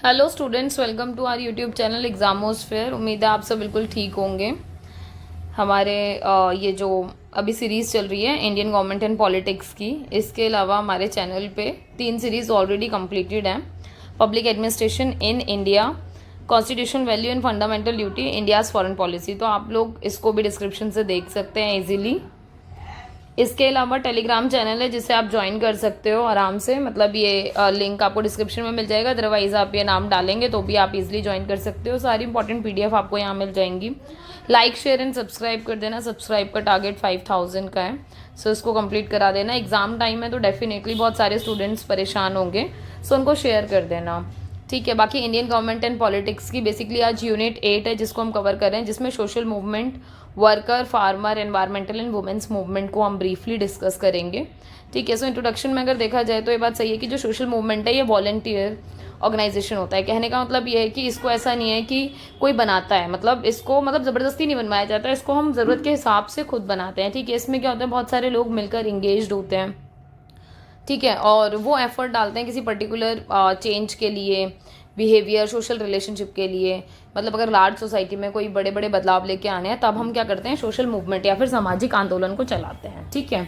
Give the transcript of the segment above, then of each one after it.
Hello students, welcome to our YouTube channel Examosphere. उम्मीद है आप सब बिल्कुल ठीक होंगे। हमारे ये जो अभी सीरीज़ चल रही है इंडियन गवर्नमेंट एंड पॉलिटिक्स की, इसके अलावा हमारे चैनल पे 3 सीरीज़ ऑलरेडी कंप्लीटेड हैं। Public administration in India, constitution value and fundamental duty, India's foreign policy. तो आप लोग इसको भी डिस्क्रिप्शन से देख सकते हैं इजीली। इसके अलावा टेलीग्राम चैनल है जिसे आप ज्वाइन कर सकते हो आराम से, मतलब ये लिंक आपको डिस्क्रिप्शन में मिल जाएगा। अदरवाइज आप ये नाम डालेंगे तो भी आप इजीली ज्वाइन कर सकते हो। सारी इंपॉर्टेंट पीडीएफ आपको यहाँ मिल जाएंगी। लाइक शेयर एंड सब्सक्राइब कर देना। सब्सक्राइब का टारगेट 5000 का है, सो इसको कंप्लीट करा देना। एग्जाम टाइम है तो डेफिनेटली बहुत सारे स्टूडेंट्स परेशान होंगे, सो उनको शेयर कर देना, ठीक है। बाकी इंडियन गवर्नमेंट एंड पॉलिटिक्स की बेसिकली आज यूनिट 8 है जिसको हम कवर कर रहे हैं, जिसमें social movement, worker, farmer, environmental and women's movement को हम ब्रीफली डिस्कस करेंगे, ठीक है। सो इंट्रोडक्शन में अगर देखा जाए तो ये बात सही है कि जो सोशल मूवमेंट है ये वॉलंटियर ऑर्गेनाइजेशन होता है। कहने का मतलब ये है कि इसको ऐसा नहीं है कि कोई बनाता है, मतलब इसको ज़बरदस्ती नहीं बनवाया जाता है, इसको हम ज़रूरत के हिसाब से खुद बनाते हैं, ठीक है। इसमें क्या होता है, बहुत सारे लोग मिलकर इंगेज्ड होते हैं, ठीक है, और वो एफर्ट डालते हैं किसी पर्टिकुलर चेंज के लिए, बिहेवियर, सोशल रिलेशनशिप के लिए। मतलब अगर लार्ज सोसाइटी में कोई बड़े बड़े बदलाव लेके आने हैं तब हम क्या करते हैं, सोशल मूवमेंट या फिर सामाजिक आंदोलन को चलाते हैं, ठीक है।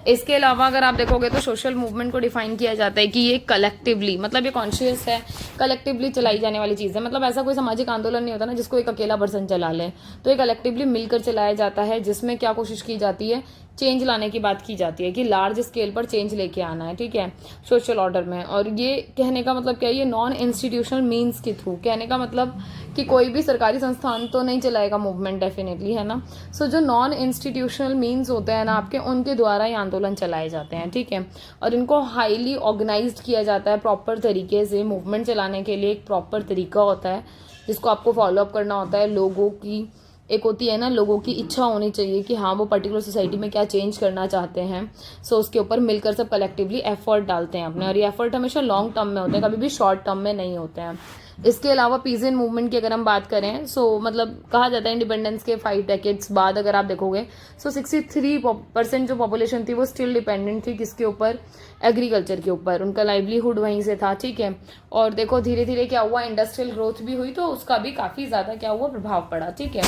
इसके अलावा अगर आप देखोगे तो सोशल मूवमेंट को डिफाइन किया जाता है कि ये कलेक्टिवली, मतलब ये कॉन्शियस है, कलेक्टिवली चलाई जाने वाली चीज़ है। मतलब ऐसा कोई सामाजिक आंदोलन नहीं होता ना जिसको एक अकेला पर्सन चला ले, तो ये कलेक्टिवली मिलकर चलाया जाता है, जिसमें क्या कोशिश की जाती है, चेंज लाने की बात की जाती है कि लार्ज स्केल पर चेंज लेके आना है, ठीक है, सोशल ऑर्डर में। और ये कहने का मतलब क्या है, ये नॉन इंस्टीट्यूशनल मीन्स के थ्रू, कहने का मतलब कि कोई भी सरकारी संस्थान तो नहीं चलाएगा मूवमेंट, डेफिनेटली, है ना। सो जो नॉन इंस्टीट्यूशनल मीन्स होते हैं ना आपके, उनके द्वारा ये आंदोलन चलाए जाते हैं, ठीक है। और इनको हाईली ऑर्गेनाइज्ड किया जाता है प्रॉपर तरीके से। मूवमेंट चलाने के लिए एक प्रॉपर तरीका होता है जिसको आपको फॉलोअप करना होता है। लोगों की एक होती है ना, लोगों की इच्छा होनी चाहिए कि हाँ वो पर्टिकुलर सोसाइटी में क्या चेंज करना चाहते हैं। सो उसके ऊपर मिलकर सब कलेक्टिवली एफर्ट डालते हैं अपने, और ये एफर्ट हमेशा लॉन्ग टर्म में होते हैं, कभी भी शॉर्ट टर्म में नहीं होते हैं। इसके अलावा पीजेंट मूवमेंट की अगर हम बात करें, सो मतलब कहा जाता है इंडिपेंडेंस के 5 डेकेड्स बाद अगर आप देखोगे, सो 63% जो पॉपुलेशन थी वो स्टिल डिपेंडेंट थी किसके ऊपर, एग्रीकल्चर के ऊपर। उनका लाइवलीहुड वहीं से था, ठीक है। और देखो धीरे धीरे क्या हुआ, इंडस्ट्रियल ग्रोथ भी हुई तो उसका भी काफ़ी ज़्यादा क्या हुआ, प्रभाव पड़ा, ठीक है।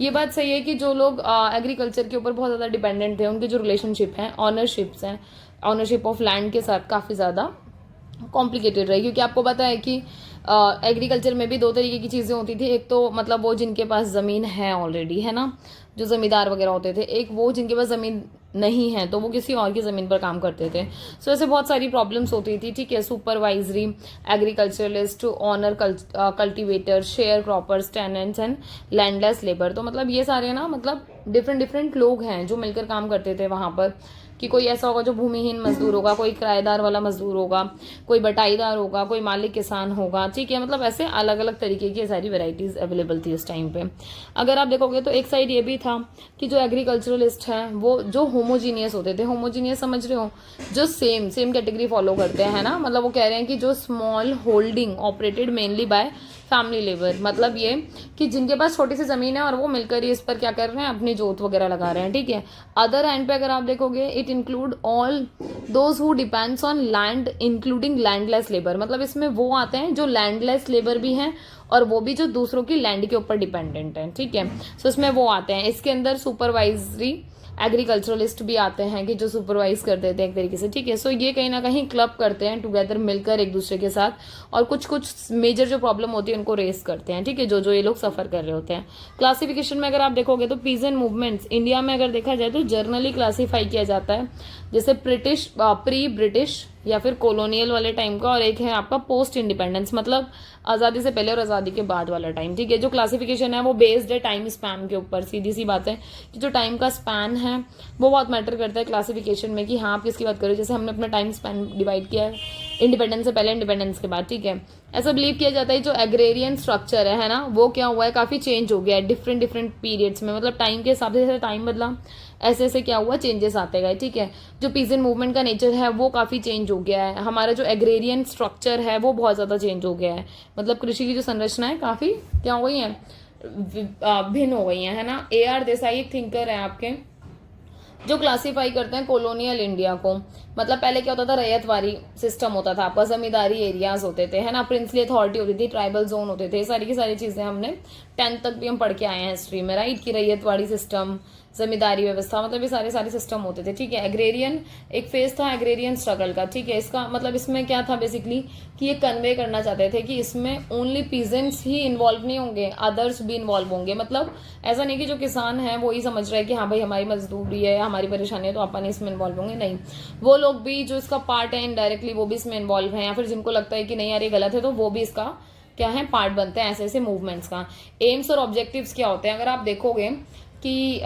ये बात सही है कि जो लोग एग्रीकल्चर के ऊपर बहुत ज़्यादा डिपेंडेंट थे, उनके जो रिलेशनशिप हैं, ऑनरशिप्स हैं, ऑनरशिप ऑफ लैंड के साथ काफ़ी ज़्यादा कॉम्प्लिकेटेड रही, क्योंकि आपको पता है कि एग्रीकल्चर में भी 2 तरीके की चीज़ें होती थी। एक तो मतलब वो जिनके पास ज़मीन है ऑलरेडी, है ना, जो ज़मींदार वगैरह होते थे। एक वो जिनके पास ज़मीन नहीं है तो वो किसी और की ज़मीन पर काम करते थे। सो ऐसे बहुत सारी प्रॉब्लम्स होती थी, ठीक है। Supervisory, agriculturalist, owner cultivator, share croppers, tenants and landless labour. तो मतलब ये सारे ना, मतलब डिफरेंट लोग हैं जो मिलकर काम करते थे वहाँ पर। कि कोई ऐसा होगा जो भूमिहीन मजदूर होगा, कोई किराएदार वाला मजदूर होगा, कोई बटाईदार होगा, कोई मालिक किसान होगा, ठीक है। मतलब ऐसे अलग अलग तरीके की सारी वेराइटीज अवेलेबल थी उस टाइम पे। अगर आप देखोगे तो एक साइड ये भी था कि जो एग्रीकल्चरलिस्ट हैं वो जो होमोजीनियस होते थे, होमोजीनियस समझ रहे हो, जो सेम कैटेगरी फॉलो करते हैं, ना, मतलब वो कह रहे हैं कि जो small holding operated mainly by family labour, मतलब ये कि जिनके पास छोटी सी ज़मीन है और वो मिलकर ही इस पर क्या कर रहे हैं, अपनी जोत वगैरह लगा रहे हैं, ठीक है। अदर हैंड पे अगर आप देखोगे, it include all those who depends on land including landless labour. मतलब इसमें वो आते हैं जो लैंडलेस लेबर भी हैं और वो भी जो दूसरों की लैंड के ऊपर डिपेंडेंट हैं, ठीक है। सो इसमें वो आते हैं। इसके अंदर सुपरवाइजरी एग्रीकल्चरलिस्ट भी आते हैं कि जो सुपरवाइज कर देते हैं एक तरीके से, ठीक है। सो ये कहीं ना कहीं क्लब करते हैं टुगेदर, मिलकर एक दूसरे के साथ, और कुछ मेजर जो प्रॉब्लम होती है उनको रेस करते हैं, ठीक है, जो ये लोग सफ़र कर रहे होते हैं। क्लासिफिकेशन में अगर आप देखोगे तो पीजेंट मूवमेंट्स इंडिया में अगर देखा जाए तो जर्नली क्लासीफाई किया जाता है, जैसे प्री ब्रिटिश या फिर कॉलोनियल वाले टाइम का, और एक है आपका पोस्ट इंडिपेंडेंस, मतलब आज़ादी से पहले और आज़ादी के बाद वाला टाइम, ठीक है। जो क्लासिफिकेशन है वो बेस्ड है टाइम स्पैन के ऊपर। सीधी सी बात है कि जो टाइम का स्पैन है वो बहुत मैटर करता है क्लासिफिकेशन में, कि हाँ आप किसकी बात करो। जैसे हमने अपना टाइम स्पैन डिवाइड किया है इंडिपेंडेंस से पहले, इंडिपेंडेंस के बाद, ठीक है। ऐसा बिलीव किया जाता है जो एग्रेरियन स्ट्रक्चर है ना, वो क्या हुआ है, काफ़ी चेंज हो गया है डिफरेंट पीरियड्स में। मतलब टाइम के हिसाब से जैसे टाइम बदला ऐसे ऐसे क्या हुआ, चेंजेस आते गए, ठीक है। जो पीजेंट मूवमेंट का नेचर है वो काफ़ी चेंज हो गया है। हमारा जो एग्रेरियन स्ट्रक्चर है वो बहुत ज़्यादा चेंज हो गया है। मतलब कृषि की जो संरचना है काफ़ी क्या हो गई है, भिन्न हो गई है ना। AR देसाई एक थिंकर है आपके, जो क्लासिफाई करते हैं कॉलोनियल इंडिया को। मतलब पहले क्या होता था, रैयतवाड़ी सिस्टम होता था आपका, जमींदारी एरियाज होते थे, है ना, प्रिंसली अथॉरिटी होती थी, ट्राइबल जोन होते थे, सारी की सारी चीजें हमने 10th तक भी हम पढ़ के आए हैं हिस्ट्री में, राइट, की रैयतवाड़ी सिस्टम, जमींदारी व्यवस्था, मतलब ये सारे सारे सिस्टम होते थे, ठीक है। एग्रेरियन एक फेज था एग्रेरियन स्ट्रगल का, ठीक है। इसका मतलब इसमें क्या था बेसिकली कि ये कन्वे करना चाहते थे कि इसमें ओनली पीजेंट्स ही इन्वॉल्व नहीं होंगे, अदर्स भी इन्वॉल्व होंगे। मतलब ऐसा नहीं कि जो किसान है वो ही समझ रहा है कि हाँ भाई हमारी मजदूरी है, हमारी परेशानी है, तो अपन इसमें इन्वॉल्व होंगे, नहीं, वो लोग भी जो इसका पार्ट है इनडायरेक्टली वो भी इसमें इन्वॉल्व है, या फिर जिनको लगता है कि नहीं यार ये गलत है तो वो भी इसका क्या है, पार्ट बनते हैं ऐसे ऐसे मूवमेंट्स का। एम्स और ऑब्जेक्टिव्स क्या होते हैं, अगर आप देखोगे कि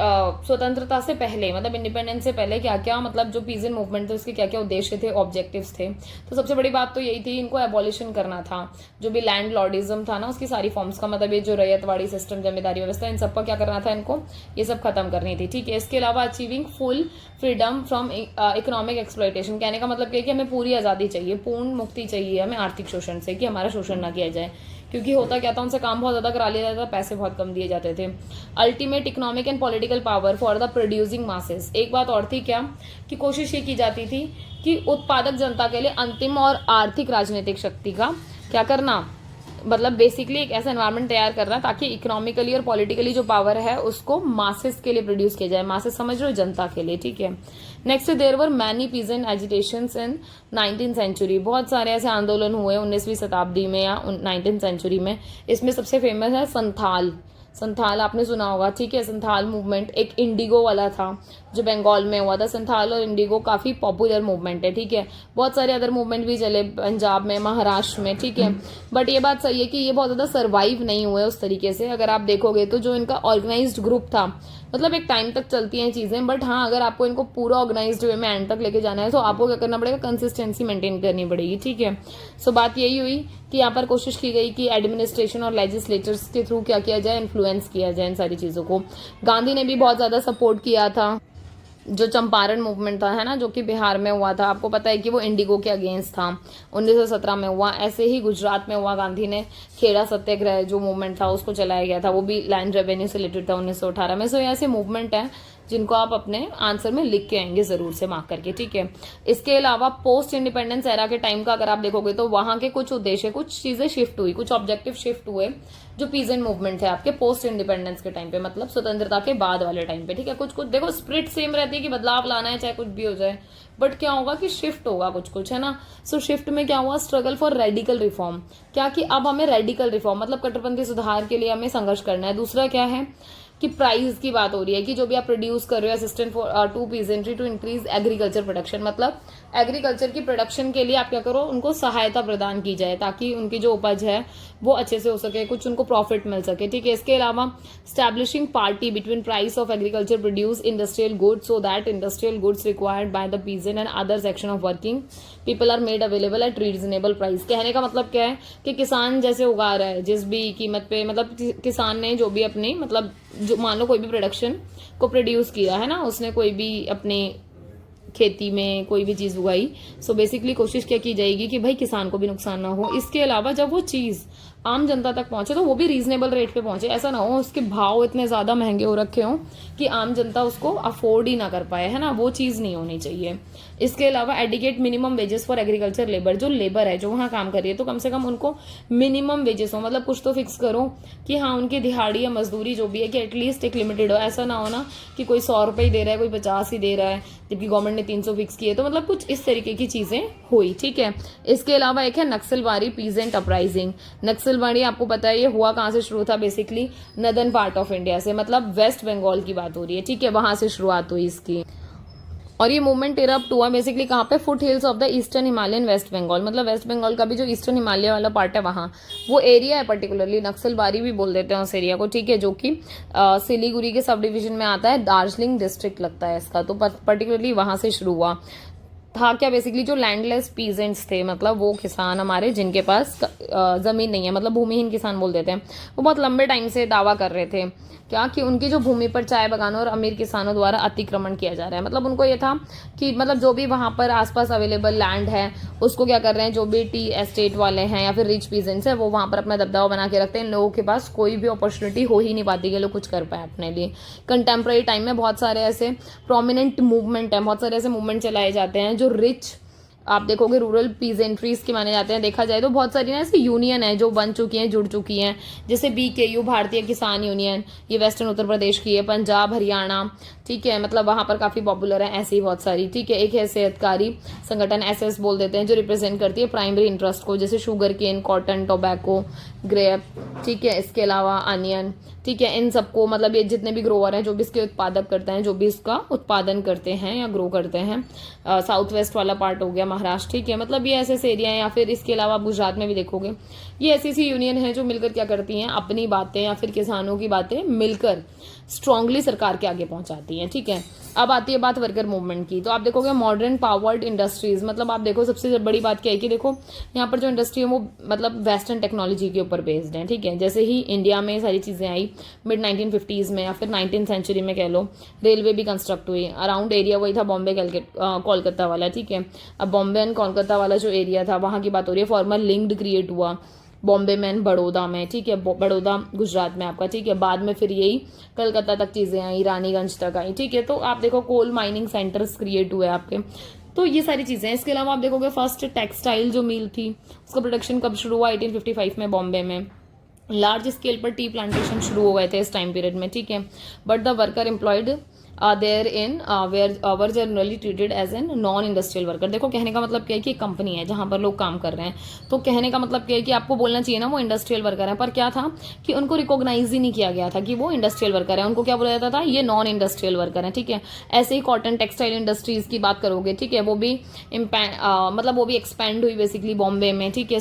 स्वतंत्रता से पहले, मतलब इंडिपेंडेंस से पहले क्या क्या, मतलब जो पीजेंट मूवमेंट थे उसके क्या क्या उद्देश्य थे, ऑब्जेक्टिव्स थे। तो सबसे बड़ी बात तो यही थी, इनको एबॉलिशन करना था, जो भी लैंड लॉर्डिज्म था ना उसकी सारी फॉर्म्स का, मतलब ये जो रैयतवाड़ी सिस्टम, जमींदारी व्यवस्था, इन सब का क्या करना था, इनको ये सब खत्म करनी थी, ठीक है। इसके अलावा achieving full freedom from economic exploitation, कहने का मतलब क्या है कि हमें पूरी आजादी चाहिए, पूर्ण मुक्ति चाहिए हमें आर्थिक शोषण से, कि हमारा शोषण ना किया जाए, क्योंकि होता क्या था, उनसे काम बहुत ज्यादा करा लिया जाता था, पैसे बहुत कम दिए जाते थे। Ultimate economic and political power for the producing masses, एक बात और थी क्या कि कोशिश ये की जाती थी कि उत्पादक जनता के लिए अंतिम और आर्थिक राजनीतिक शक्ति का क्या करना, मतलब बेसिकली एक ऐसा एनवायरनमेंट तैयार करना ताकि इकोनॉमिकली और पॉलिटिकली जो पावर है उसको मासेस के लिए प्रोड्यूस किया जाए, मासेस समझ रहे हो, जनता के लिए, ठीक है। Next there were many peasant agitations in 19th century, बहुत सारे ऐसे आंदोलन हुए 19वीं शताब्दी में या 19th सेंचुरी में। इसमें सबसे फेमस है संथाल, संथाल आपने सुना होगा, ठीक है। संथाल मूवमेंट एक इंडिगो वाला था जो बंगाल में हुआ था। संथाल और इंडिगो काफी पॉपुलर मूवमेंट है, ठीक है। बहुत सारे अदर मूवमेंट भी चले पंजाब में, महाराष्ट्र में, ठीक है। बट ये बात सही है कि ये बहुत ज्यादा सर्वाइव नहीं हुए उस तरीके से। अगर आप देखोगे तो जो इनका ऑर्गेनाइज्ड ग्रुप था, मतलब एक टाइम तक चलती हैं चीजें, बट हाँ अगर आपको इनको पूरा ऑर्गेनाइज्ड वे में एंड तक लेके जाना है तो आपको क्या करना पड़ेगा, कंसिस्टेंसी मेंटेन करनी पड़ेगी, ठीक है। सो बात यही हुई कि यहाँ पर कोशिश की गई कि एडमिनिस्ट्रेशन और लेजिस्लेचर्स के थ्रू क्या किया जाए, इन्फ्लुएंस किया जाए इन सारी चीजों को। गांधी ने भी बहुत ज्यादा सपोर्ट किया था जो चंपारण मूवमेंट था, है ना, जो कि बिहार में हुआ था। आपको पता है कि वो इंडिगो के अगेंस्ट था, 1917 में हुआ। ऐसे ही गुजरात में हुआ, गांधी ने खेड़ा सत्याग्रह जो मूवमेंट था उसको चलाया गया था, वो भी लैंड रेवेन्यू से रिलेटेड था 1918 में। सो ऐसे मूवमेंट है जिनको आप अपने आंसर में लिख के आएंगे जरूर से मार्क करके, ठीक है। इसके अलावा पोस्ट इंडिपेंडेंस एरा के टाइम का अगर आप देखोगे तो वहां के कुछ उद्देश्य, कुछ चीजें शिफ्ट हुई, कुछ ऑब्जेक्टिव शिफ्ट हुए जो पीजेंट मूवमेंट थे आपके पोस्ट इंडिपेंडेंस के टाइम पे, मतलब स्वतंत्रता के बाद वाले टाइम पे, ठीक है। कुछ कुछ देखो स्प्रिट सेम रहती है कि बदलाव लाना है चाहे कुछ भी हो जाए, बट क्या होगा कि शिफ्ट होगा कुछ कुछ, है ना। सो शिफ्ट में क्या हुआ, स्ट्रगल फॉर रेडिकल रिफॉर्म, क्या कि अब हमें रेडिकल रिफॉर्म मतलब कट्टरपंथी सुधार के लिए हमें संघर्ष करना है। दूसरा क्या है कि प्राइस की बात हो रही है कि जो भी आप प्रोड्यूस कर रहे हो, assistant for to peasantry to increase agriculture production, मतलब एग्रीकल्चर की प्रोडक्शन के लिए आप क्या करो, उनको सहायता प्रदान की जाए ताकि उनकी जो उपज है वो अच्छे से हो सके, कुछ उनको प्रॉफिट मिल सके, ठीक है। इसके अलावा establishing parity between price of agriculture produce industrial goods so that industrial goods required by the peasant and other section of working people are made available at reasonable price. कहने का मतलब क्या है कि किसान जैसे उगा रहा है जिस भी कीमत पे, मतलब किसान ने जो भी अपनी, मतलब जो मान लो कोई भी प्रोडक्शन को प्रोड्यूस किया है ना, उसने कोई भी अपने खेती में कोई भी चीज उगाई, सो बेसिकली कोशिश क्या की जाएगी कि भाई किसान को भी नुकसान ना हो। इसके अलावा जब वो चीज आम जनता तक पहुंचे तो वो भी रीजनेबल रेट पे पहुंचे, ऐसा ना हो उसके भाव इतने ज्यादा महंगे हो रखे हों कि आम जनता उसको अफोर्ड ही ना कर पाए, है ना, वो चीज नहीं होनी चाहिए। इसके अलावा adequate minimum wages for agriculture labour, जो लेबर है जो वहां काम कर रही है तो कम से कम उनको मिनिमम वेजेस हो, मतलब कुछ तो फिक्स करो कि हाँ उनकी दिहाड़ी या मजदूरी जो भी है कि एटलीस्ट एक लिमिटेड हो। ऐसा ना हो ना कि कोई 100 रुपए ही दे रहा है, कोई 50 ही दे रहा है, जबकि गवर्नमेंट ने 300 फिक्स किए, तो मतलब कुछ इस तरीके की चीजें हुई, ठीक है। इसके अलावा एक है नक्सलबारी पीजेंट अपराइजिंग। नक्सलबारी आपको पता है ये हुआ कहाँ से शुरू था, basically northern part of India से, मतलब वेस्ट बंगाल की बात हो रही है, ठीक है, वहां से शुरुआत हुई इसकी। और ये मूवमेंट इरप्ट हुआ बेसिकली कहाँ पे, foothills of the eastern Himalayan West Bengal, मतलब वेस्ट बंगाल का भी जो ईस्टर्न हिमालय वाला पार्ट है वहाँ वो एरिया है, पर्टिकुलरली नक्सलबारी भी बोल देते हैं उस एरिया को, ठीक है, जो कि सिलीगुड़ी के सब डिवीजन में आता है, दार्जिलिंग डिस्ट्रिक्ट लगता है इसका, तो पर्टिकुलरली वहां से शुरू हुआ था। क्या बेसिकली जो लैंडलेस पीजेंट्स थे, मतलब वो किसान हमारे जिनके पास जमीन नहीं है, मतलब भूमिहीन किसान बोल देते हैं, वो बहुत लंबे टाइम से दावा कर रहे थे क्या कि उनकी जो भूमि पर चाय बागानों और अमीर किसानों द्वारा अतिक्रमण किया जा रहा है। मतलब उनको ये था कि मतलब जो भी वहाँ पर आसपास अवेलेबल लैंड है उसको क्या कर रहे हैं, जो भी टी एस्टेट वाले हैं या फिर रिच पीजेंट्स है वो वहाँ पर अपना दबदबा बना के रखते हैं। इन लोगों के पास कोई भी अपॉर्चुनिटी हो ही नहीं पाती कि लोग कुछ कर पाए अपने लिए। कंटेम्प्रेरी टाइम में बहुत सारे ऐसे प्रोमिनेंट मूवमेंट हैं, बहुत सारे ऐसे मूवमेंट चलाए जाते हैं जो रिच, आप देखोगे रूरल पीजेंट्रीज के माने जाते हैं। देखा जाए तो बहुत सारी ना ऐसी यूनियन है जो बन चुकी हैं, जुड़ चुकी हैं, जैसे BKU भारतीय किसान यूनियन, ये वेस्टर्न उत्तर प्रदेश की है, पंजाब हरियाणा, ठीक है, मतलब वहाँ पर काफ़ी पॉपुलर है, ऐसी बहुत सारी, ठीक है। एक है सेहतकारी संगठन SS बोल देते हैं, जो रिप्रेजेंट करती है प्राइमरी इंटरेस्ट को, जैसे sugar cane, cotton, tobacco, grape, ठीक है, इसके अलावा अनियन, ठीक है। इन सबको मतलब ये जितने भी ग्रोवर हैं जो भी इसके उत्पादक करते हैं, जो भी इसका उत्पादन करते हैं या ग्रो करते हैं, साउथ वेस्ट वाला पार्ट हो गया महाराष्ट्र, ठीक है, मतलब ये ऐसे एरिया हैं। या फिर इसके अलावा आप गुजरात में भी देखोगे ये ऐसी यूनियन है जो मिलकर क्या करती हैं, अपनी बातें या फिर किसानों की बातें मिलकर स्ट्रांगली सरकार के आगे पहुंचाती हैं, ठीक है। अब आती है बात वर्कर मूवमेंट की, तो आप देखोगे मॉडर्न पावर्ड इंडस्ट्रीज, मतलब आप देखो सबसे बड़ी बात क्या है कि देखो यहाँ पर जो इंडस्ट्री है वो मतलब वेस्टर्न टेक्नोलॉजी के ऊपर बेस्ड है, ठीक है। जैसे ही इंडिया में सारी चीज़ें आई मिड 1950s में या फिर 19th सेंचुरी में कह लो, रेलवे भी कंस्ट्रक्ट हुई। अराउंड एरिया वही था बॉम्बे कोलकाता वाला, ठीक है। अब बॉम्बे एंड कोलकाता वाला जो एरिया था वहाँ की बात हो रही है, फॉर्मल लिंक्ड क्रिएट हुआ बॉम्बे में एंड बड़ौदा में, ठीक है, बड़ौदा गुजरात में आपका, ठीक है। बाद में फिर यही कलकत्ता तक चीज़ें आई, रानीगंज तक आई, ठीक है। तो आप देखो कोल माइनिंग सेंटर्स क्रिएट हुए आपके, तो ये सारी चीज़ें हैं। इसके अलावा आप देखोगे फर्स्ट टेक्सटाइल जो मिल थी उसका प्रोडक्शन कब शुरू हुआ, 1855 में बॉम्बे में। लार्ज स्केल पर टी प्लांटेशन शुरू हो गए थे इस टाइम पीरियड में, ठीक है। But the worker employed there in were generally treated as an non industrial worker. देखो कहने का मतलब क्या है कि एक कंपनी है जहां पर लोग काम कर रहे हैं, तो कहने का मतलब क्या है कि आपको बोलना चाहिए ना वो इंडस्ट्रियल वर्कर है, पर क्या था कि उनको रिकॉग्नाइज ही नहीं किया गया था कि वो इंडस्ट्रियल वर्कर है। उनको क्या बोला जाता था, ये नॉन इंडस्ट्रियल वर्कर है, ठीक है। ऐसे ही कॉटन टेक्सटाइल इंडस्ट्रीज की बात करोगे, ठीक है, वो भी मतलब वो भी एक्सपैंड हुई बेसिकली बॉम्बे में, ठीक है।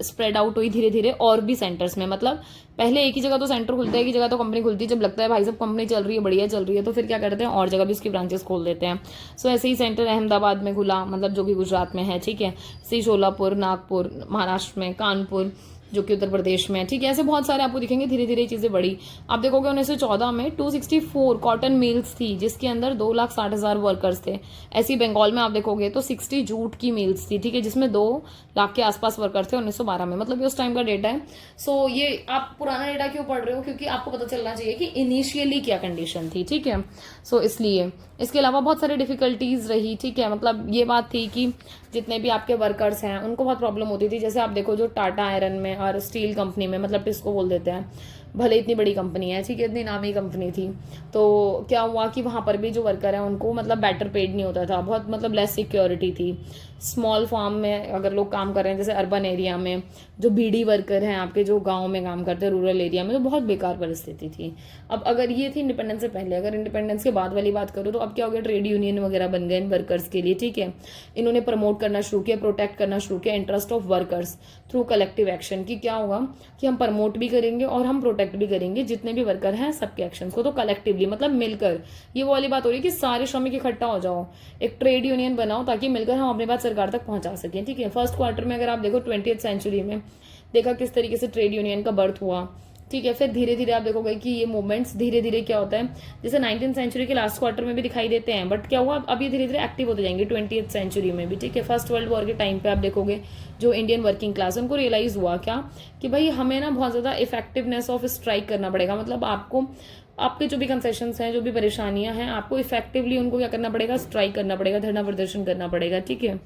स्प्रेड आउट हुई धीरे धीरे और भी सेंटर्स में, मतलब पहले एक ही जगह तो सेंटर खुलता है, एक ही जगह तो कंपनी खुलती है। जब लगता है भाई साहब कंपनी चल रही है, बढ़िया चल रही है, तो फिर क्या करते हैं और जगह भी उसकी ब्रांचेस खोल देते हैं। सो ऐसे ही सेंटर अहमदाबाद में खुला, मतलब जो कि गुजरात में है, ठीक है। ऐसे शोलापुर, नागपुर महाराष्ट्र में, कानपुर जो कि उत्तर प्रदेश में, ठीक है। ऐसे बहुत सारे आपको दिखेंगे, धीरे धीरे चीज़ें बढ़ी। आप देखोगे 1914 में 264 कॉटन मिल्स थी जिसके अंदर 2,60,000 वर्कर्स थे। ऐसी बंगाल में आप देखोगे तो 60 जूट की मिल्स थी, ठीक है, जिसमें 2 लाख के आसपास वर्कर्स थे 1912 में। मतलब ये उस टाइम का डेटा है। सो ये आप पुराना डेटा क्यों पढ़ रहे हो, क्योंकि आपको पता चलना चाहिए कि इनिशियली क्या कंडीशन थी, ठीक है। सो इसलिए इसके अलावा बहुत सारी डिफिकल्टीज रही, ठीक है। मतलब ये बात थी कि जितने भी आपके वर्कर्स हैं उनको बहुत प्रॉब्लम होती थी। जैसे आप देखो जो टाटा आयरन में और स्टील कंपनी में, मतलब टिस्को बोल देते हैं, भले इतनी बड़ी कंपनी है, ठीक है, इतनी नामी कंपनी थी, तो क्या हुआ कि वहाँ पर भी जो वर्कर है उनको मतलब बेटर पेड नहीं होता था, बहुत मतलब लेस सिक्योरिटी थी। स्मॉल फार्म में अगर लोग काम कर रहे हैं, जैसे अर्बन एरिया में जो बीडी वर्कर हैं आपके, जो गाँव में काम करते हैं रूरल एरिया में, तो बहुत बेकार परिस्थिति थी। अब अगर ये थी इंडिपेंडेंस से पहले, अगर इंडिपेंडेंस के बाद वाली बात करूँ तो अब क्या हो गया, ट्रेड यूनियन वगैरह बन गए इन वर्कर्स के लिए, ठीक है। इन्होंने प्रमोट करना शुरू किया, प्रोटेक्ट करना शुरू किया interest of workers through collective action, की क्या होगा कि हम प्रमोट भी करेंगे और हम प्रोटेक्ट भी करेंगे जितने भी वर्कर हैं सबके एक्शंस को, तो कलेक्टिवली मतलब मिलकर। ये वो वाली बात हो रही है कि सारे श्रमिक इकट्ठा हो जाओ, एक ट्रेड यूनियन बनाओ ताकि मिलकर हम अपनी बात सरकार तक पहुंचा सकें, ठीक है। फर्स्ट क्वार्टर में अगर आप देखो 20th सेंचुरी में देखा किस तरीके से ट्रेड यूनियन का बर्थ हुआ, ठीक है। फिर धीरे धीरे आप देखोगे कि ये मूवमेंट्स धीरे धीरे क्या होता है, जैसे 19th सेंचुरी के लास्ट क्वार्टर में भी दिखाई देते हैं, बट क्या हुआ अब ये धीरे धीरे एक्टिव होते जाएंगे 20th सेंचुरी में भी, ठीक है। फर्स्ट वर्ल्ड वॉर के टाइम पे आप देखोगे जो इंडियन वर्किंग क्लास उनको रियलाइज हुआ क्या कि भाई हमें ना बहुत ज्यादा इफेक्टिवनेस ऑफ स्ट्राइक करना पड़ेगा। मतलब आपको आपके जो भी कंसेशंस हैं, जो भी परेशानियां हैं, आपको इफेक्टिवली उनको क्या करना पड़ेगा, स्ट्राइक करना पड़ेगा, धरना प्रदर्शन करना पड़ेगा, ठीक है।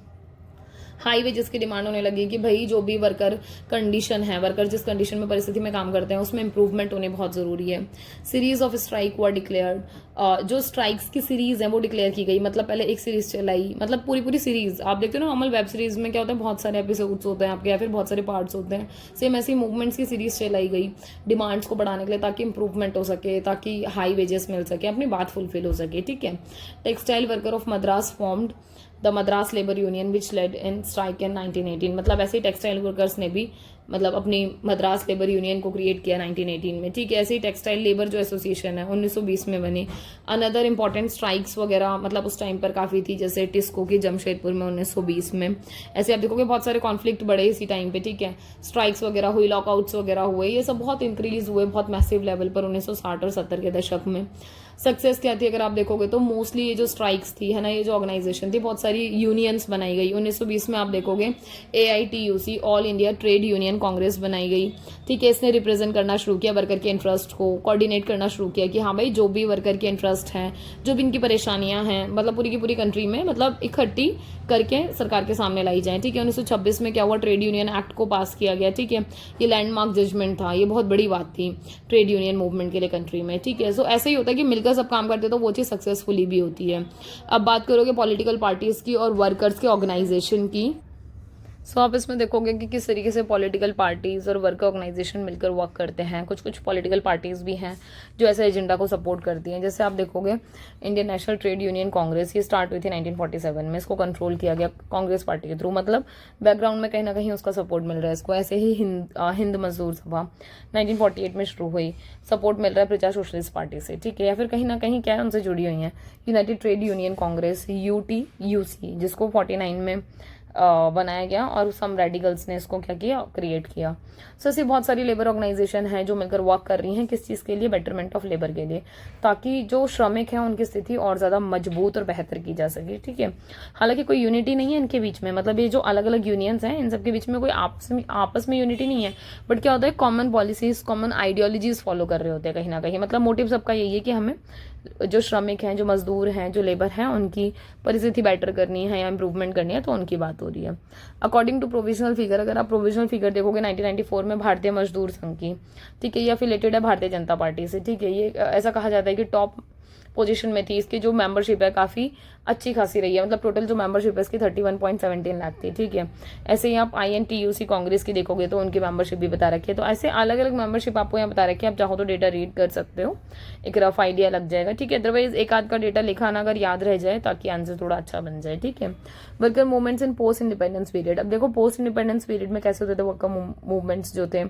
हाई वेजेस की डिमांड होने लगी कि भाई जो भी वर्कर कंडीशन है, वर्कर जिस कंडीशन में परिस्थिति में काम करते हैं उसमें इंप्रूवमेंट होने बहुत जरूरी है। Series of strike were declared, जो स्ट्राइक्स की सीरीज है वो डिक्लेयर की गई। मतलब पहले एक सीरीज चलाई, मतलब पूरी सीरीज आप देखते हो ना, नॉर्मल वेब सीरीज में क्या होता है, बहुत सारे एपिसोड्स होते हैं आपके या फिर बहुत सारे पार्ट्स होते हैं, सेम ऐसी मूवमेंट्स की सीरीज चलाई गई डिमांड्स को बढ़ाने के लिए, ताकि इंप्रूवमेंट हो सके, ताकि हाई वेजेस मिल सके, अपनी बात फुलफिल हो सके, ठीक है। Textile worker of Madras formed the Madras labour union which lead in strike in 1918, मतलब ऐसे ही टेक्सटाइल वर्कर्स ने भी मतलब अपनी मद्रास लेबर यूनियन को क्रिएट किया 1918 में, ठीक है। ऐसे ही टेक्सटाइल लेबर जो एसोसिएशन है 1920 में बनी। अनदर इंपॉर्टेंट स्ट्राइक्स वगैरह मतलब उस टाइम पर काफ़ी थी, जैसे टिस्को की जमशेदपुर में 1920 में। ऐसे आप देखोगे बहुत सारे कॉन्फ्लिक्ट बढ़े इसी टाइम पे, ठीक है। स्ट्राइक्स वगैरह हुई, लॉकआउट्स वगैरह हुए, ये सब बहुत इंक्रीज हुए बहुत मैसिव लेवल पर 1960 और 70 के दशक में। सक्सेस क्या थी अगर आप देखोगे तो मोस्टली ये जो स्ट्राइक्स थी है ना, ये जो ऑर्गेनाइजेशन थी, बहुत सारी यूनियंस बनाई गई। 1920 में आप देखोगे AITUC, all India trade union Congress बनाई गई, ठीक है। इसने रिप्रेजेंट करना शुरू किया वर्कर के इंटरेस्ट को, कोऑर्डिनेट करना शुरू किया कि हाँ भाई जो भी वर्कर के इंटरेस्ट हैं, जो भी इनकी परेशानियां हैं, मतलब पूरी की पूरी कंट्री में मतलब इकट्ठी करके सरकार के सामने लाई जाए, ठीक है। 1926 में क्या हुआ, ट्रेड यूनियन एक्ट को पास किया गया, ठीक है। ये लैंडमार्क जजमेंट था, ये बहुत बड़ी बात थी ट्रेड यूनियन मूवमेंट के लिए कंट्री में, ठीक है। सो ऐसे ही होता है कि मिलकर सब काम करते तो वो चीज़ सक्सेसफुली भी होती है। अब बात करोगे पॉलिटिकल पार्टीज की और वर्कर्स के ऑर्गेनाइजेशन की, सो आप इसमें देखोगे कि किस तरीके से पॉलिटिकल पार्टीज़ और वर्कर ऑर्गेनाइजेशन मिलकर वर्क करते हैं। कुछ कुछ पॉलिटिकल पार्टीज़ भी हैं जो ऐसे एजेंडा को सपोर्ट करती हैं। जैसे आप देखोगे Indian national trade union Congress, ये स्टार्ट हुई थी 1947 में। इसको कंट्रोल किया गया कांग्रेस पार्टी के थ्रू, मतलब बैकग्राउंड में कहीं ना कहीं उसका सपोर्ट मिल रहा है इसको। ऐसे ही हिंद मजदूर सभा 1948 में शुरू हुई, सपोर्ट मिल रहा है प्रजा सोशलिस्ट पार्टी से, ठीक है। या फिर कहीं ना कहीं क्या है, उनसे जुड़ी हुई हैं United trade union Congress UTUC, जिसको 49 में बनाया गया और सम रेडिकल्स ने इसको क्या किया, क्रिएट किया। सो ऐसी बहुत सारी लेबर ऑर्गेनाइजेशन है जो मिलकर वर्क कर रही हैं किस चीज़ के लिए, बेटरमेंट ऑफ लेबर के लिए, ताकि जो श्रमिक हैं उनकी स्थिति और ज़्यादा मजबूत और बेहतर की जा सके, ठीक है। हालांकि कोई यूनिटी नहीं है इनके बीच में, मतलब ये जो अलग अलग यूनियंस हैं इन सबके बीच में कोई आपस में यूनिटी नहीं है, बट क्या होता है common policies, common ideologies follow कर रहे होते हैं कहीं ना कहीं। मतलब मोटिव सबका यही है कि हमें जो श्रमिक हैं, जो मजदूर हैं, जो लेबर हैं, उनकी परिस्थिति बेटर करनी है या इम्प्रूवमेंट करनी है, तो उनकी बात हो रही है। अकॉर्डिंग टू प्रोविजनल फिगर, अगर आप प्रोविजनल फिगर देखोगे 1994 में भारतीय मजदूर संघ की, ठीक है, ये अफिलेटेड है भारतीय जनता पार्टी से, ठीक है। ये ऐसा कहा जाता है कि टॉप पोजीशन में थी, इसकी जो मेंबरशिप है काफ़ी अच्छी खासी रही है, मतलब टोटल जो मेंबरशिप है इसकी 31.17 लाख थी, ठीक है। ऐसे ही आप INTUC कांग्रेस की देखोगे तो उनकी मेंबरशिप भी बता रखी है। तो ऐसे अलग अलग मेंबरशिप आपको यहाँ बता रखी है, आप चाहो तो डेटा रीड कर सकते हो, एक रफ आइडिया लग जाएगा, ठीक है। अदरवाइज एक आध का डेटा लिखा ना अगर याद रह जाए ताकि आंसर थोड़ा अच्छा बन जाए, ठीक है। वर्कर मूवमेंट्स इन पोस्ट इंडिपेंडेंस पीरियड, अब देखो पोस्ट इंडिपेंडेंस पीरियड में कैसे होते थे वर्कर मूवमेंट्स जो थे,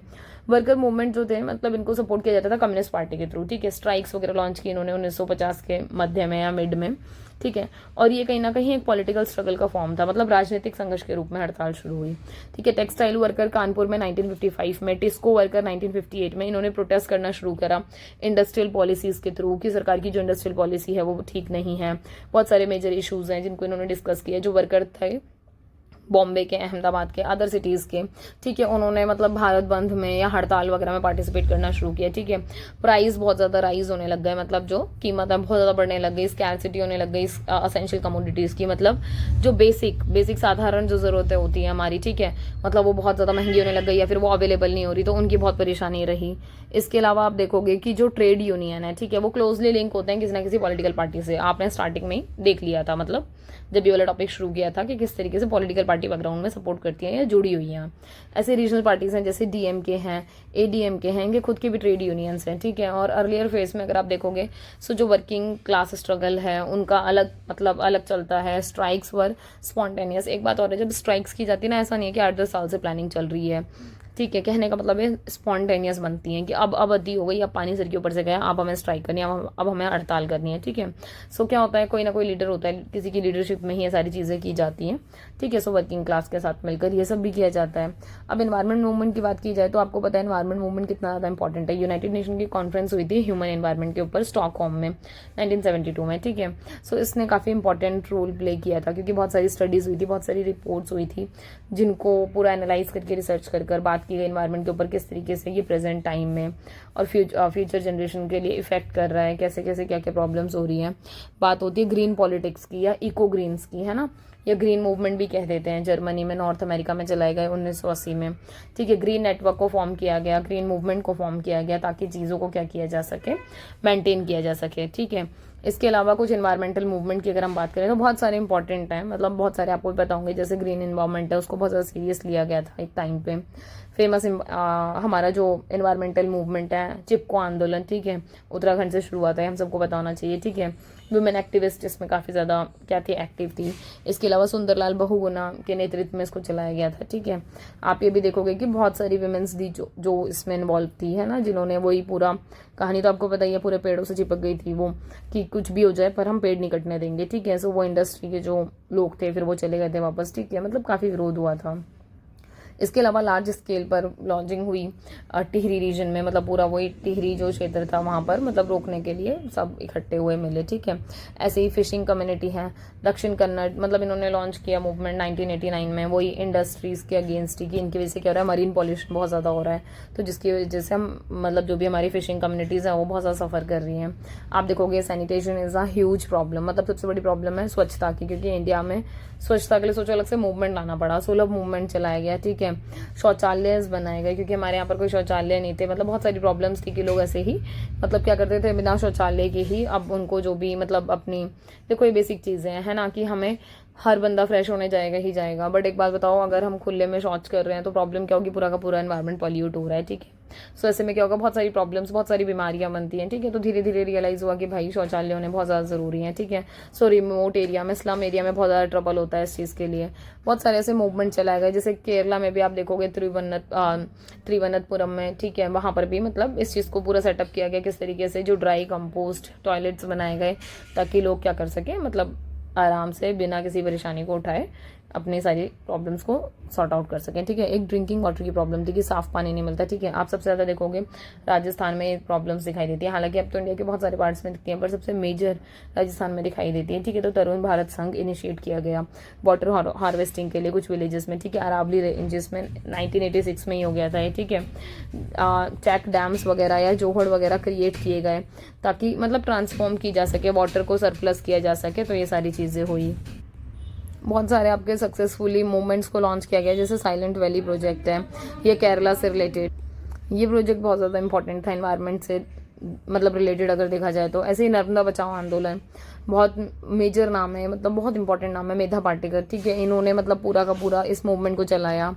वर्कर मूवमेंट जो थे, मतलब इनको सपोर्ट किया जाता था कम्युनिस्ट पार्टी के थ्रू, ठीक है। स्ट्राइक्स वगैरह लॉन्च की इन्होंने 1950 के मध्य में या मिड में, ठीक है। और ये कहीं ना कहीं एक पॉलिटिकल स्ट्रगल का फॉर्म था, मतलब राजनीतिक संघर्ष के रूप में हड़ताल शुरू हुई, ठीक है। टेक्सटाइल वर्कर कानपुर में 1955 में, टिस्को वर्कर 1958 में, इन्होंने प्रोटेस्ट करना शुरू करा इंडस्ट्रियल पॉलिसीज के थ्रू कि सरकार की जो इंडस्ट्रियल पॉलिसी है वो ठीक नहीं है। बहुत सारे मेजर इश्यूज हैं जिनको इन्होंने डिस्कस किया। जो वर्कर थे बॉम्बे के, अहमदाबाद के, अदर सिटीज़ के, ठीक है, उन्होंने मतलब भारत बंद में या हड़ताल वगैरह में पार्टिसिपेट करना शुरू किया, ठीक है। प्राइस बहुत ज़्यादा राइज होने लग गए, मतलब जो कीमत है बहुत ज़्यादा बढ़ने लग गई, स्कैरसिटी होने लग गई असेंशियल कमोडिटीज़ की, मतलब जो बेसिक साधारण जो ज़रूरतें होती हैं हमारी, ठीक है, मतलब वो बहुत ज़्यादा महंगी होने लग गई या फिर वो अवेलेबल नहीं हो रही, तो उनकी बहुत परेशानी रही। इसके अलावा आप देखोगे कि जो ट्रेड यूनियन है, ठीक है, वो क्लोजली लिंक होते हैं किसी ना किसी पॉलिटिकल पार्टी से। आपने स्टार्टिंग में ही देख लिया था, मतलब जब ये वाला टॉपिक शुरू किया था कि किस तरीके से पॉलिटिकल पार्टी बैकग्राउंड में सपोर्ट करती हैं या जुड़ी हुई हैं। ऐसे रीजनल पार्टीज हैं जैसे DMK हैं, ADMK हैं, इनके खुद की भी ट्रेड यूनियंस हैं, ठीक है। और अर्लियर फेज में अगर आप देखोगे सो जो वर्किंग क्लास स्ट्रगल है उनका अलग, मतलब अलग चलता है। स्ट्राइक्स वर स्पॉन्टेनियस। एक बात और है, जब स्ट्राइक्स की जाती है ना, ऐसा नहीं है कि 8-10 साल से प्लानिंग चल रही है, ठीक है। कहने का मतलब है स्पॉन्टेनियस बनती हैं कि अब अति हो गई, अब पानी सर के ऊपर से गया, अब हमें स्ट्राइक करनी है, अब हमें हड़ताल करनी है, ठीक है। सो क्या होता है, कोई ना कोई लीडर होता है, किसी की लीडरशिप में ही ये सारी चीज़ें की जाती हैं, ठीक है। सो वर्किंग क्लास के साथ मिलकर ये सब भी किया जाता है। अब एनवायरमेंट मूवमेंट की बात की जाए तो आपको पता है एनवायरमेंट मूवमेंट कितना ज़्यादा इंपॉर्टेंट है। यूनाइटेड नेशन की कॉन्फ्रेंस हुई थी ह्यूमन एनवायरमेंट के ऊपर स्टॉकहोम में 1972 में, ठीक है। सो इसने काफ़ी इंपॉर्टेंट रोल प्ले किया था क्योंकि बहुत सारी स्टडीज़ हुई थी, बहुत सारी रिपोर्ट्स हुई थी जिनको पूरा एनालाइज करके रिसर्च कर बात की गई एनवायरमेंट के ऊपर, किस तरीके से ये प्रेजेंट टाइम में और फ्यूचर जनरेशन के लिए इफेक्ट कर रहा है, कैसे कैसे क्या क्या प्रॉब्लम्स हो रही हैं। बात होती है ग्रीन पॉलिटिक्स की या इको ग्रीन्स की, है ना, या ग्रीन मूवमेंट भी कह देते हैं। जर्मनी में, नॉर्थ अमेरिका में चलाए गए 1980 में, ठीक है। ग्रीन नेटवर्क को फॉर्म किया गया, ग्रीन मूवमेंट को फॉर्म किया गया ताकि चीज़ों को क्या किया जा सके, मेंटेन किया जा सके, ठीक है। इसके अलावा कुछ एनवायरमेंटल मूवमेंट की अगर हम बात करें तो बहुत सारे इंपॉर्टेंट हैं, मतलब बहुत सारे आपको भी पता होंगे। जैसे ग्रीन एनवायरमेंट है उसको बहुत ज़्यादा सीरियस लिया गया था एक टाइम पे, फेमस हमारा जो इन्वायरमेंटल मूवमेंट है, चिपको आंदोलन, ठीक है, उत्तराखंड से शुरू हुआ था, हम सबको पता होना चाहिए, ठीक है। वुमेन एक्टिविस्ट इसमें काफ़ी ज़्यादा क्या थी, एक्टिव थी। इसके अलावा सुंदरलाल बहुगुणा के नेतृत्व में इसको चलाया गया था, ठीक है। आप ये भी देखोगे कि बहुत सारी वुमेन्स थी जो इसमें इन्वॉल्व थी, है ना, जिन्होंने वही पूरा कहानी तो आपको पता ही है, पूरे पेड़ों से चिपक गई थी वो, कि कुछ भी हो जाए पर हम पेड़ नहीं कटने देंगे, ठीक है। सो वो इंडस्ट्री के जो लोग थे फिर वो चले गए थे वापस, ठीक है, मतलब काफ़ी विरोध हुआ था। इसके अलावा लार्ज स्केल पर लॉन्चिंग हुई टिहरी रीजन में, मतलब पूरा वही टिहरी जो क्षेत्र था वहाँ पर, मतलब रोकने के लिए सब इकट्ठे हुए मिले, ठीक है। ऐसे ही फिशिंग कम्युनिटी है दक्षिण कन्नड़, मतलब इन्होंने लॉन्च किया मूवमेंट 1989 में, वही इंडस्ट्रीज़ के अगेंस्ट ही, कि इनकी वजह से क्या हो रहा है, मरीन पॉल्यूशन बहुत ज़्यादा हो रहा है, तो जिसकी वजह से हम मतलब जो भी हमारी फिशिंग कम्युनिटीज़ हैं वो बहुत ज़्यादा सफ़र कर रही हैं। आप देखोगे sanitation is a huge problem, मतलब सबसे बड़ी प्रॉब्लम है स्वच्छता की, क्योंकि इंडिया में स्वच्छता के लिए सोचो अलग से मूवमेंट लाना पड़ा, सुलभ मूवमेंट चलाया गया, ठीक है। शौचालय बनाए गए, क्योंकि हमारे यहाँ पर कोई शौचालय नहीं थे, मतलब बहुत सारी प्रॉब्लम्स थी कि लोग ऐसे ही मतलब क्या करते थे बिना शौचालय के ही, अब उनको जो भी मतलब अपनी देखो ये बेसिक चीज़ें हैं ना, कि हमें हर बंदा फ्रेश होने जाएगा ही जाएगा, बट एक बात बताओ, अगर हम खुले में शौच कर रहे हैं तो प्रॉब्लम क्या होगी, पूरा का पूरा एनवायरनमेंट पॉल्यूट हो रहा है, ठीक है। सो ऐसे में क्या होगा, बहुत सारी प्रॉब्लम्स, बहुत सारी बीमारियां बनती हैं, ठीक है। तो धीरे धीरे रियलाइज़ हुआ कि भाई शौचालय होने बहुत ज़्यादा ज़रूरी है, ठीक है। सो रिमोट एरिया में, स्लम एरिया में बहुत ज़्यादा ट्रबल होता है इस चीज़ के लिए। बहुत सारे ऐसे मूवमेंट चलाए गए, जैसे केरला में भी आप देखोगे त्रिवनंतपुरम में, ठीक है, वहाँ पर भी मतलब इस चीज़ को पूरा सेटअप किया गया, किस तरीके से जो ड्राई कंपोस्ट टॉयलेट्स बनाए गए, ताकि लोग क्या कर सकें, मतलब आराम से बिना किसी परेशानी को उठाए अपनी सारी प्रॉब्लम्स को सॉर्ट आउट कर सकें, ठीक है। एक ड्रिंकिंग वाटर की प्रॉब्लम थी कि साफ पानी नहीं मिलता, ठीक है। आप सबसे ज़्यादा देखोगे राजस्थान में प्रॉब्लम्स दिखाई देती है, हालांकि अब तो इंडिया के बहुत सारे पार्ट्स में दिखती हैं, पर सबसे मेजर राजस्थान में दिखाई देती है, ठीक है। तो तरुण भारत संघ इनिशिएट किया गया वाटर हार्वेस्टिंग के लिए कुछ विलेजेस में, ठीक है। अरावली रेंजेस में 1986 में ही हो गया था, ठीक है। चेक डैम्स वगैरह या जोहड़ वगैरह क्रिएट किए गए, ताकि मतलब ट्रांसफॉर्म की जा सके, वाटर को सरप्लस किया जा सके, तो ये सारी चीज़ें हुई। बहुत सारे आपके सक्सेसफुली मूवमेंट्स को लॉन्च किया गया, जैसे साइलेंट वैली प्रोजेक्ट है, ये केरला से रिलेटेड, ये प्रोजेक्ट बहुत ज़्यादा इंपॉर्टेंट था इन्वायरमेंट से मतलब रिलेटेड अगर देखा जाए तो। ऐसे ही नर्मदा बचाओ आंदोलन बहुत मेजर नाम है, मतलब बहुत इंपॉर्टेंट नाम है, मेधा पाटेकर, ठीक है। इन्होंने मतलब पूरा का पूरा इस मूवमेंट को चलाया।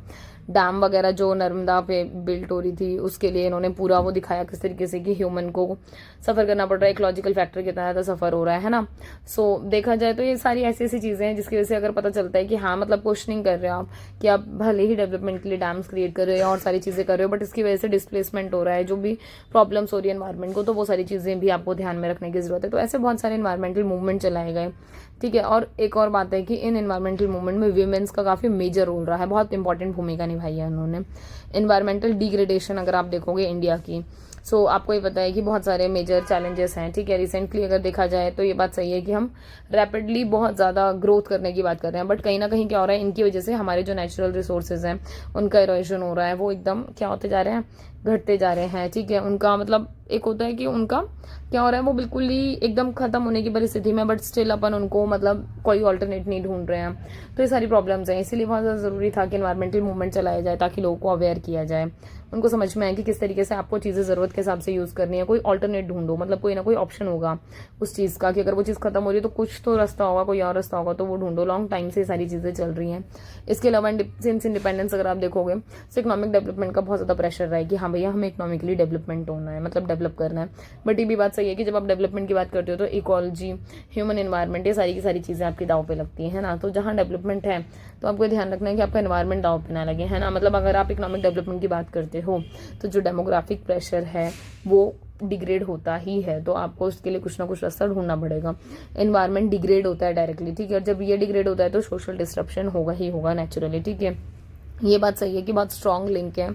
डैम वगैरह जो नर्मदा पे बिल्ट हो रही थी उसके लिए इन्होंने पूरा वो दिखाया किस तरीके से कि ह्यूमन को सफ़र करना पड़ रहा है, इकोलॉजिकल फैक्टर के तहत सफ़र हो रहा है ना। सो देखा जाए तो ये सारी ऐसी ऐसी चीज़ें हैं जिसकी वजह से अगर पता चलता है कि हाँ मतलब क्वेश्चनिंग कर रहे हो आप, कि आप भले ही डेवलपमेंट के लिए डैम्स क्रिएट कर रहे हो और सारी चीज़ें कर रहे हो, बट इसकी वजह से डिस्प्लेसमेंट हो रहा है, जो भी प्रॉब्लम्स हो रही है एनवायरमेंट को, तो वो सारी चीज़ें भी आपको ध्यान में रखने की जरूरत है। तो ऐसे बहुत सारे एनवायरमेंटल मूवमेंट चलाए गए, ठीक है। और एक और बात है कि इन एनवायरमेंटल मूवमेंट में वीमेंस का काफ़ी मेजर रोल रहा है, बहुत इंपॉर्टेंट भूमिका निभाई है उन्होंने। एनवायरमेंटल डिग्रेडेशन अगर आप देखोगे इंडिया की, सो आपको ये पता है कि बहुत सारे मेजर चैलेंजेस हैं, ठीक है। रिसेंटली अगर देखा जाए तो ये बात सही है कि हम रैपिडली बहुत ज़्यादा ग्रोथ करने की बात कर रहे हैं, बट कहीं ना कहीं क्या हो रहा है, इनकी वजह से हमारे जो नेचुरल रिसोर्सेज हैं उनका इरोजन हो रहा है, वो एकदम क्या होते जा रहे हैं, घटते जा रहे हैं, ठीक है। उनका मतलब एक होता है कि उनका क्या हो रहा है, वो बिल्कुल ही एकदम खत्म होने की परिस्थिति में, बट स्टिल अपन उनको मतलब कोई ऑल्टरनेट नहीं ढूंढ रहे हैं। तो ये सारी प्रॉब्लम्स हैं, इसीलिए बहुत ज़्यादा ज़रूरी था कि एनवायरमेंटल मूवमेंट चलाया जाए, ताकि लोगों को अवेयर किया जाए, उनको समझ में आए कि किस तरीके से आपको चीज़ें ज़रूरत के हिसाब से यूज़ करनी है। कोई ऑल्टरनेट ढूंढो, मतलब कोई ना कोई ऑप्शन होगा उस चीज़ का, कि अगर वो चीज़ खत्म हो रही है तो कुछ तो रास्ता होगा, कोई और रास्ता होगा, तो वो ढूंढो। लॉन्ग टाइम से ये सारी चीज़ें चल रही हैं। इसके अलावा सिंस इंडिपेंडेंस अगर आप देखोगे तो इकोनॉमिक डेवलपमेंट का बहुत ज़्यादा प्रेशर रहा है कि हाँ भैया हमें इकोनॉमिकली डेवलपमेंट होना है, मतलब डेवलप करना है। बट ये भी बात सही है कि जब आप डेवलपमेंट की बात करते हो तो इकोलॉजी, ह्यूमन एनवायरनमेंट, ये सारी की सारी चीज़ें आपके दाव पे लगती है ना। तो जहाँ डेवलपमेंट है तो आपको ध्यान रखना है कि आपका एनवायरनमेंट दाव पे ना लगे, है ना। मतलब अगर आप इकोनॉमिक डेवलपमेंट की बात करते हो तो जो डेमोग्राफिक प्रेशर है वो डिग्रेड होता ही है, तो आपको उसके लिए कुछ ना कुछ रास्ता ढूंढना पड़ेगा। एनवायरनमेंट डिग्रेड होता है डायरेक्टली, ठीक है। और जब ये डिग्रेड होता है तो सोशल डिस्ट्रप्शन होगा ही होगा नेचुरली, ठीक है। ये बात सही है कि बहुत स्ट्रॉन्ग लिंक है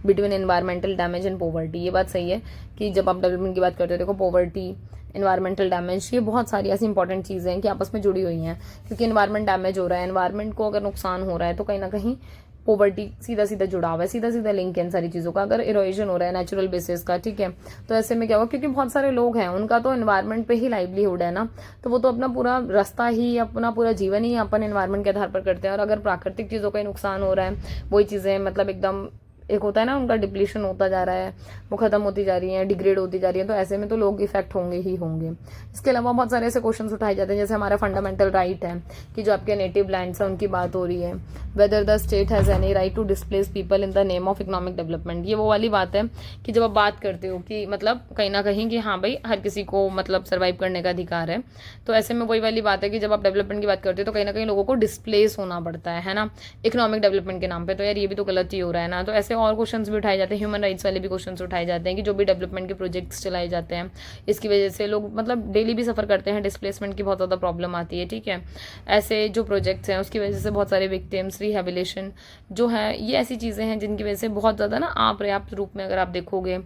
between environmental damage and poverty. ये बात सही है कि जब आप डेवलपमेंट की बात करते हो, देखो पॉवर्टी, एनवायरमेंटल डैमेज, ये बहुत सारी ऐसी इंपॉर्टेंट चीज़ें हैं कि आपस में जुड़ी हुई हैं, क्योंकि एनवायरमेंट डैमेज हो रहा है, एनवायरमेंट को अगर नुकसान हो रहा है तो कहीं ना कहीं पॉवर्टी सीधा सीधा जुड़ाव है, सीधा सीधा लिंक है इन सारी चीज़ों का। अगर इरोजन हो रहा है नेचुरल बेसिस का, ठीक है, तो ऐसे में क्या होगा, क्योंकि बहुत सारे लोग हैं उनका तो एनवायरनमेंट पे ही लाइवलीहुड है ना, तो वो तो अपना पूरा रास्ता ही, अपना पूरा जीवन ही अपन एनवायरनमेंट के आधार पर करते हैं। और अगर प्राकृतिक चीज़ों का नुकसान हो रहा है, वही चीज़ें मतलब एकदम एक होता है ना उनका डिप्लीशन होता जा रहा है, वो खत्म होती जा रही है, डिग्रेड होती जा रही है, तो ऐसे में तो लोग इफेक्ट होंगे ही होंगे। इसके अलावा बहुत सारे ऐसे क्वेश्चन उठाए जाते हैं, जैसे हमारा फंडामेंटल राइट है कि जो आपके नेटिव लैंड्स है उनकी बात हो रही है, whether the state has any right to displace people in the name of economic development. ये वो वाली बात है कि जब आप बात करते हो कि मतलब कहीं ना कहीं कि हाँ भाई हर किसी को मतलब सर्वाइव करने का अधिकार है, तो ऐसे में वही वाली बात है कि जब आप डेवलपमेंट की बात करते हो तो कहीं ना कहीं लोगों को डिस्प्लेस होना पड़ता है ना, इकोनॉमिक डेवलपमेंट के नाम पे। तो यार ये भी तो गलत ही हो रहा है ना। तो ऐसे और क्वेश्चंस भी उठाए जाते हैं, ह्यूमन राइट्स वाले भी क्वेश्चंस उठाए जाते हैं कि जो भी डेवलपमेंट के प्रोजेक्ट्स चलाए जाते हैं इसकी वजह से लोग मतलब डेली भी सफ़र करते हैं, डिस्प्लेसमेंट की बहुत ज़्यादा प्रॉब्लम आती है, ठीक है। ऐसे जो प्रोजेक्ट्स हैं उसकी वजह से बहुत सारे विक्टिम्स, रिहेबिलिटेशन जो है, ये ऐसी चीज़ें हैं जिनकी वजह से बहुत ज़्यादा ना अपर्याप्त रूप में अगर आप देखोगे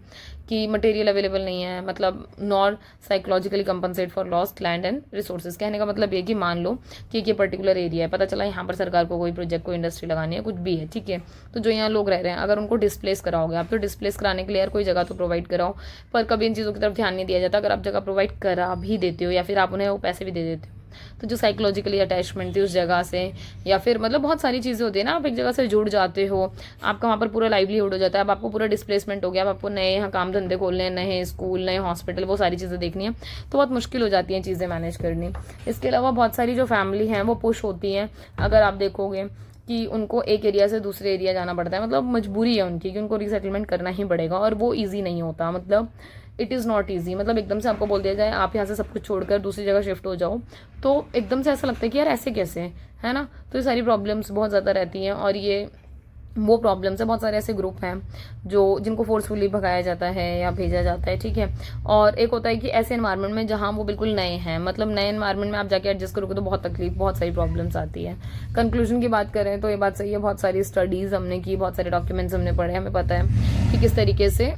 कि मटेरियल अवेलेबल नहीं है, मतलब nor psychologically compensate for lost land and resources. कहने का मतलब ये कि मान लो कि ये पर्टिकुलर एरिया है, पता चला यहाँ पर सरकार को कोई प्रोजेक्ट, कोई इंडस्ट्री लगानी है, कुछ भी है, ठीक है, तो जो यहाँ लोग रह रहे हैं अगर उनको डिस्प्लेस कराओगे आप, तो डिस्प्लेस कराने के लिए यार कोई जगह तो प्रोवाइड कराओ, पर कभी इन चीज़ों की तरफ ध्यान नहीं दिया जाता। अगर आप जगह प्रोवाइड करा भी देते हो या फिर आप उन्हें वो पैसे भी दे देते हो, तो जो साइकोलॉजिकली अटैचमेंट थी उस जगह से, या फिर मतलब बहुत सारी चीज़ें होती है ना, आप एक जगह से जुड़ जाते हो, आपका वहाँ पर पूरा लाइवलीहुड हो जाता है, अब आपको पूरा डिस्प्लेसमेंट हो गया, अब आपको नए यहाँ काम धंधे खोलने हैं, नए स्कूल, नए हॉस्पिटल, वो सारी चीज़ें देखनी है, तो बहुत मुश्किल हो जाती हैं चीज़ें मैनेज करनी। इसके अलावा बहुत सारी जो फैमिली हैं वो पुश होती हैं, अगर आप देखोगे कि उनको एक एरिया से दूसरे एरिया जाना पड़ता है, मतलब मजबूरी है उनकी कि उनको रीसेटलमेंट करना ही पड़ेगा, और वो ईजी नहीं होता, मतलब इट इज़ नॉट ईजी। मतलब एकदम से आपको बोल दिया जाए आप यहाँ से सब कुछ छोड़कर दूसरी जगह शिफ्ट हो जाओ, तो एकदम से ऐसा लगता है कि यार ऐसे कैसे, है ना। तो ये सारी प्रॉब्लम्स बहुत ज़्यादा रहती हैं, और ये वो प्रॉब्लम्स है। बहुत सारे ऐसे ग्रुप हैं जो जिनको फोर्सफुली भगाया जाता है या भेजा जाता है, ठीक है। और एक होता है कि ऐसे एनवायरनमेंट में जहाँ वो बिल्कुल नए हैं, मतलब नए एनवायरनमेंट में आप जाके एडजस्ट करोगे तो बहुत तकलीफ, बहुत सारी प्रॉब्लम्स आती है। कंक्लूजन की बात करें तो ये बात सही है, बहुत सारी स्टडीज़ हमने की, बहुत सारे डॉक्यूमेंट्स हमने पढ़े, हमें पता है कि किस तरीके से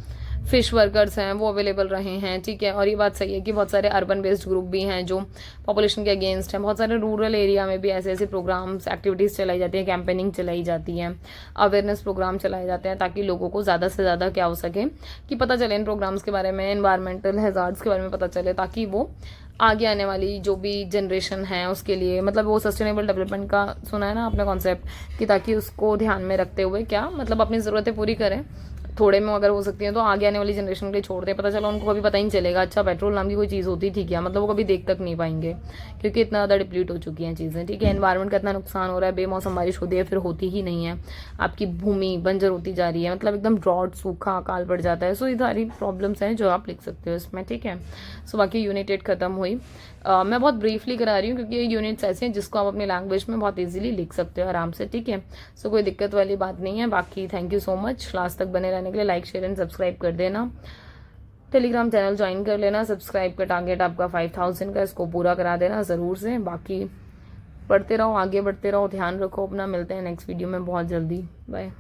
फिश वर्कर्स हैं वो अवेलेबल रहे हैं, ठीक है। और ये बात सही है कि बहुत सारे अर्बन बेस्ड ग्रुप भी हैं जो पॉपुलेशन के अगेंस्ट हैं, बहुत सारे रूरल एरिया में भी ऐसे ऐसे प्रोग्राम्स, एक्टिविटीज़ चलाई जाती हैं, कैंपेनिंग चलाई जाती हैं, अवेयरनेस प्रोग्राम चलाए जाते हैं, ताकि लोगों को ज़्यादा से ज़्यादा क्या हो सके कि पता चले इन प्रोग्राम्स के बारे में, एनवायरमेंटल हैज़ार्ड्स के बारे में पता चले, ताकि वो आगे आने वाली जो भी जनरेशन है उसके लिए, मतलब वो सस्टेनेबल डेवलपमेंट का सुना है ना आपने कॉन्सेप्ट, कि ताकि उसको ध्यान में रखते हुए क्या मतलब अपनी ज़रूरतें पूरी करें थोड़े में अगर हो सकती है, तो आगे आने वाली जनरेशन के लिए छोड़ दें। पता चला उनको कभी पता ही नहीं चलेगा अच्छा पेट्रोल नाम की कोई चीज़ होती थी क्या, मतलब वो कभी देख तक नहीं पाएंगे, क्योंकि इतना ज़्यादा डिप्लीट हो चुकी हैं चीज़ें, ठीक है। एनवायरनमेंट का इतना नुकसान हो रहा है, बेमौसम बारिश होती है फिर होती ही नहीं है, आपकी भूमि बंजर होती जा रही है, मतलब एकदम ड्रॉट, सूखा, अकाल पड़ जाता है। सो ये सारी प्रॉब्लम्स हैं जो आप लिख सकते हो इसमें, ठीक है। सो बाकी यूनिट 8 खत्म हुई। मैं बहुत ब्रीफली करा रही हूँ क्योंकि ये यूनिट्स ऐसे हैं जिसको आप अपनी लैंग्वेज में बहुत इजीली लिख सकते हो आराम से, ठीक है। सो कोई दिक्कत वाली बात नहीं है। बाकी thank you so much class तक बने रहने के लिए। लाइक, शेयर एंड सब्सक्राइब कर देना, टेलीग्राम चैनल ज्वाइन कर लेना, सब्सक्राइब का टारगेट आपका 5000 का, इसको पूरा करा देना ज़रूर से। बाकी पढ़ते रहो, आगे बढ़ते रहो, ध्यान रखो अपना, मिलते हैं नेक्स्ट वीडियो में बहुत जल्दी, बाय।